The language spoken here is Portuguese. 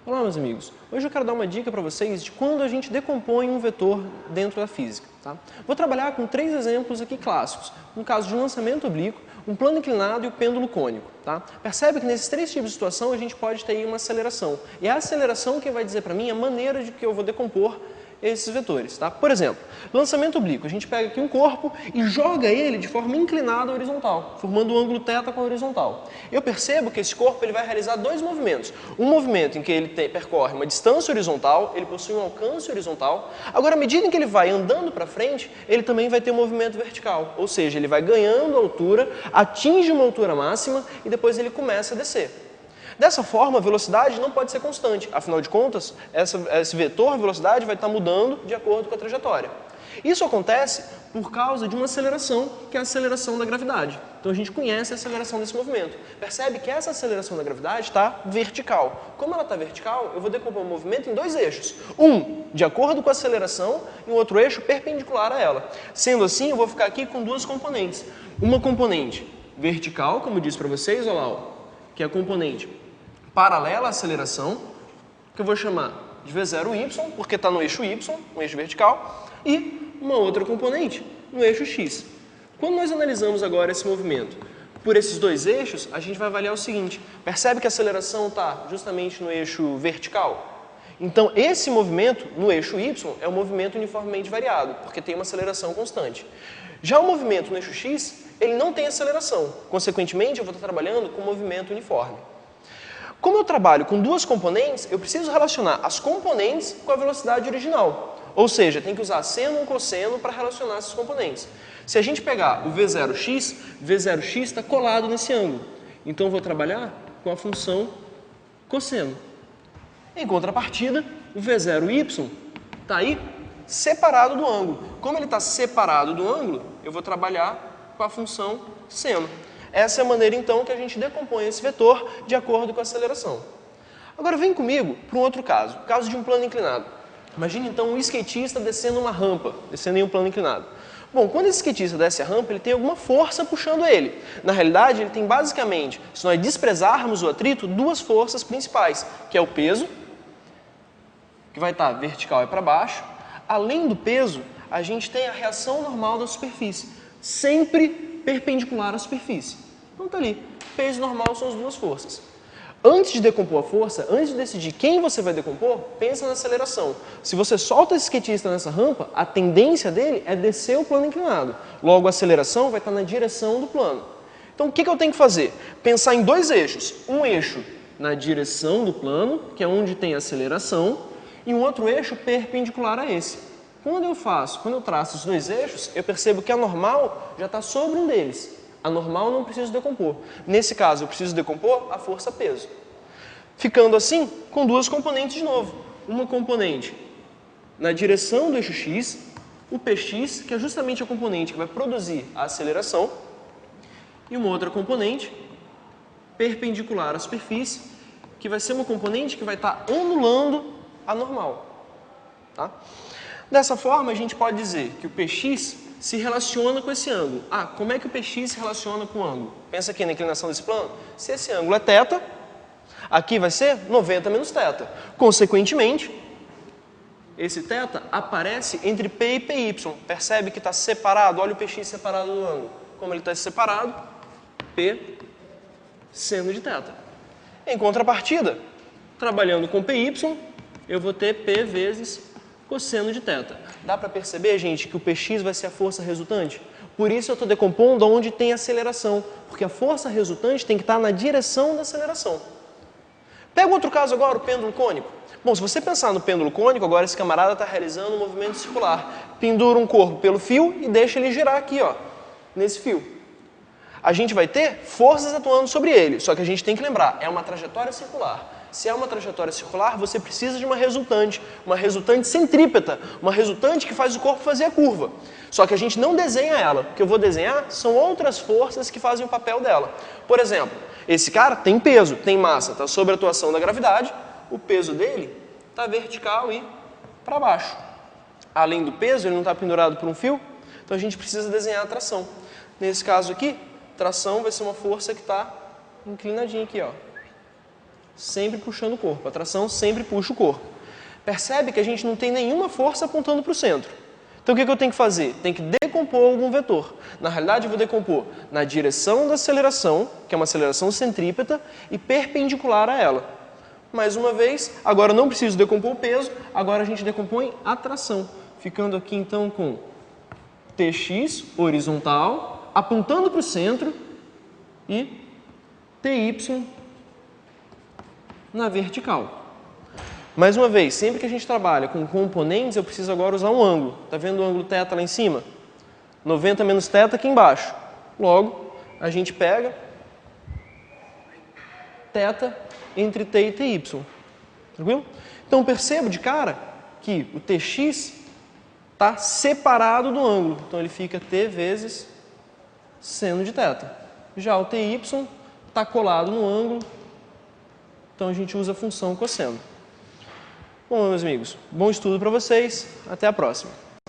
Olá, meus amigos. Hoje eu quero dar uma dica para vocês de quando a gente decompõe um vetor dentro da física. Tá? Vou trabalhar com 3 exemplos aqui clássicos. Um caso de um lançamento oblíquo, um plano inclinado e o pêndulo cônico. Tá? Percebe que nesses 3 tipos de situação a gente pode ter aí uma aceleração. E é a aceleração que vai dizer para mim a maneira de que eu vou decompor esses vetores. Tá? Por exemplo, lançamento oblíquo. A gente pega aqui um corpo e joga ele de forma inclinada à horizontal, formando um ângulo θ com a horizontal. Eu percebo que esse corpo ele vai realizar 2 movimentos. Um movimento em que ele percorre uma distância horizontal, ele possui um alcance horizontal. Agora, à medida em que ele vai andando para frente, ele também vai ter um movimento vertical. Ou seja, ele vai ganhando altura, atinge uma altura máxima e depois ele começa a descer. Dessa forma, a velocidade não pode ser constante. Afinal de contas, esse vetor velocidade vai estar mudando de acordo com a trajetória. Isso acontece por causa de uma aceleração, que é a aceleração da gravidade. Então a gente conhece a aceleração desse movimento. Percebe que essa aceleração da gravidade está vertical. Como ela está vertical, eu vou decompor o movimento em 2 eixos. Um de acordo com a aceleração e um outro eixo perpendicular a ela. Sendo assim, eu vou ficar aqui com 2 componentes. Uma componente vertical, como eu disse para vocês, olha lá, ó, que é a componente paralela à aceleração, que eu vou chamar de V0y, porque está no eixo y, no eixo vertical, e uma outra componente no eixo x. Quando nós analisamos agora esse movimento por esses 2 eixos, a gente vai avaliar o seguinte: percebe que a aceleração está justamente no eixo vertical? Então, esse movimento no eixo y é um movimento uniformemente variado, porque tem uma aceleração constante. Já o movimento no eixo x, ele não tem aceleração. Consequentemente, eu vou estar trabalhando com movimento uniforme. Como eu trabalho com 2 componentes, eu preciso relacionar as componentes com a velocidade original. Ou seja, tem que usar seno ou cosseno para relacionar esses componentes. Se a gente pegar o V0x está colado nesse ângulo. Então, eu vou trabalhar com a função cosseno. Em contrapartida, o V0y está aí separado do ângulo. Como ele está separado do ângulo, eu vou trabalhar com a função seno. Essa é a maneira, então, que a gente decompõe esse vetor de acordo com a aceleração. Agora, vem comigo para um outro caso, o caso de um plano inclinado. Imagine, então, um skatista descendo uma rampa, descendo em um plano inclinado. Bom, quando esse skatista desce a rampa, ele tem alguma força puxando ele. Na realidade, ele tem basicamente, se nós desprezarmos o atrito, 2 forças principais, que é o peso, que vai estar vertical e para baixo. Além do peso, a gente tem a reação normal da superfície, sempre perpendicular à superfície. Então está ali, peso normal são as 2 forças. Antes de decompor a força, antes de decidir quem você vai decompor, pensa na aceleração. Se você solta esse skatista nessa rampa, a tendência dele é descer o plano inclinado. Logo, a aceleração vai estar na direção do plano. Então, o que eu tenho que fazer? Pensar em 2 eixos. Um eixo na direção do plano, que é onde tem a aceleração, e um outro eixo perpendicular a esse. Quando eu traço os 2 eixos, eu percebo que a normal já está sobre um deles. A normal não preciso decompor. Nesse caso, eu preciso decompor a força-peso. Ficando assim, com 2 componentes de novo. Uma componente na direção do eixo x, o px, que é justamente a componente que vai produzir a aceleração, e uma outra componente perpendicular à superfície, que vai ser uma componente que vai estar anulando a normal. Tá? Dessa forma, a gente pode dizer que o px se relaciona com esse ângulo. Ah, como é que o px se relaciona com o ângulo? Pensa aqui na inclinação desse plano. Se esse ângulo é θ, aqui vai ser 90 menos θ. Consequentemente, esse θ aparece entre P e PY. Percebe que está separado? Olha o px separado do ângulo. Como ele está separado, P seno de θ. Em contrapartida, trabalhando com PY, eu vou ter P vezes cosseno de θ. Dá para perceber, gente, que o px vai ser a força resultante? Por isso eu estou decompondo onde tem aceleração, porque a força resultante tem que estar na direção da aceleração. Pega outro caso agora, o pêndulo cônico. Bom, se você pensar no pêndulo cônico, agora esse camarada está realizando um movimento circular. Pendura um corpo pelo fio e deixa ele girar aqui, ó, nesse fio. A gente vai ter forças atuando sobre ele, só que a gente tem que lembrar, é uma trajetória circular. Se é uma trajetória circular, você precisa de uma resultante centrípeta, uma resultante que faz o corpo fazer a curva. Só que a gente não desenha ela. O que eu vou desenhar são outras forças que fazem o papel dela. Por exemplo, esse cara tem peso, tem massa, está sob a atuação da gravidade, o peso dele está vertical e para baixo. Além do peso, ele não está pendurado por um fio, então a gente precisa desenhar a tração. Nesse caso aqui, tração vai ser uma força que está inclinadinha aqui, ó. sempre puxando o corpo. A tração sempre puxa o corpo. Percebe que a gente não tem nenhuma força apontando para o centro. Então, o que eu tenho que fazer? Tem que decompor algum vetor. Na realidade, eu vou decompor na direção da aceleração, que é uma aceleração centrípeta, e perpendicular a ela. Mais uma vez, agora eu não preciso decompor o peso, agora a gente decompõe a tração. Ficando aqui, então, com Tx horizontal, apontando para o centro, e Ty na vertical. Mais uma vez, sempre que a gente trabalha com componentes, eu preciso agora usar um ângulo. Está vendo o ângulo θ lá em cima? 90 menos θ aqui embaixo. Logo, a gente pega θ entre T e Ty. Tranquilo? Então, percebo de cara que o Tx está separado do ângulo. Então, ele fica T vezes seno de θ. Já o Ty está colado no ângulo. Então, a gente usa a função cosseno. Bom, meus amigos, bom estudo para vocês. Até a próxima.